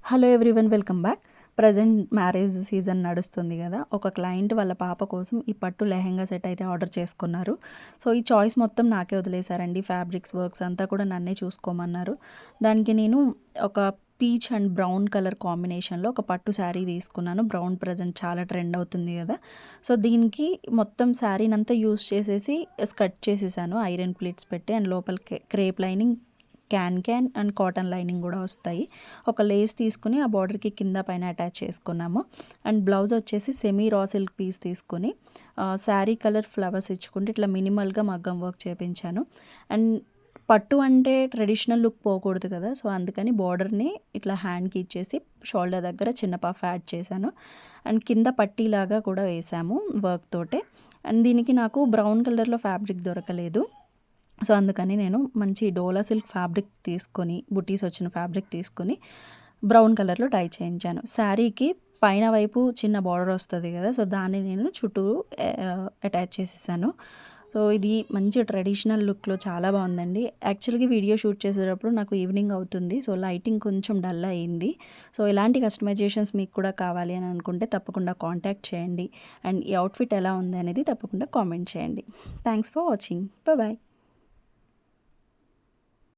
Hello everyone, welcome back. Present marriage season నడుస్తుంది కదా. ఒక క్లయింట్ వాళ్ళ పాప కోసం ఈ పట్టు లెహెంగా సెట్ అయితే ఆర్డర్ చేసుకున్నారు. సో ఈ చాయిస్ మొత్తం నాకే వదిలేశారండి. ఫ్యాబ్రిక్స్ వర్క్స్ అంతా కూడా నన్నే చూసుకోమన్నారు. దానికి నేను ఒక పీచ్ అండ్ బ్రౌన్ కలర్ కాంబినేషన్లో ఒక పట్టు శారీ తీసుకున్నాను. బ్రౌన్ ప్రజెంట్ చాలా ట్రెండ్ అవుతుంది కదా. సో దీనికి మొత్తం శారీనంతా యూస్ చేసేసి స్కట్ చేసేసాను ఐరన్ ప్లీట్స్ పెట్టి. అండ్ లోపల crepe lining, can and cotton lining కూడా వస్తాయి. ఒక లేస్ తీసుకుని ఆ బార్డర్కి కింద పైన అటాచ్ చేసుకున్నాము. అండ్ బ్లౌజ్ వచ్చేసి సెమీ రా సిల్క్ పీస్ తీసుకొని శారీ కలర్ ఫ్లవర్స్ ఇచ్చుకుంటే ఇట్లా మినిమల్గా మగ్గం వర్క్ చేపించాను. అండ్ పట్టు అంటే ట్రెడిషనల్ లుక్ పోకూడదు కదా. సో అందుకని బార్డర్ని ఇట్లా హ్యాండ్కి ఇచ్చేసి షోల్డర్ దగ్గర చిన్న పఫ్ యాడ్ చేశాను. అండ్ కింద పట్టీలాగా కూడా వేసాము వర్క్ తోటే. అండ్ దీనికి నాకు బ్రౌన్ కలర్లో ఫ్యాబ్రిక్ దొరకలేదు. సో అందుకని నేను మంచి డోలా సిల్క్ ఫ్యాబ్రిక్ తీసుకొని, బుటీస్ వచ్చిన ఫ్యాబ్రిక్ తీసుకొని బ్రౌన్ కలర్లో టై చేయించాను. శారీకి పైన వైపు చిన్న బార్డర్ వస్తుంది కదా. సో దాన్ని నేను చుట్టూ అటాచ్ చేసేసాను. సో ఇది మంచి ట్రెడిషనల్ లుక్లో చాలా బాగుందండి. యాక్చువల్గా వీడియో షూట్ చేసేటప్పుడు నాకు ఈవినింగ్ అవుతుంది. సో లైటింగ్ కొంచెం డల్ అయ్యింది. సో ఇలాంటి కస్టమైజేషన్స్ మీకు కూడా కావాలి అని అనుకుంటే తప్పకుండా కాంటాక్ట్ చేయండి. అండ్ ఈ అవుట్ఫిట్ ఎలా ఉంది అనేది తప్పకుండా కామెంట్ చేయండి. Thanks for watching. బాయ్.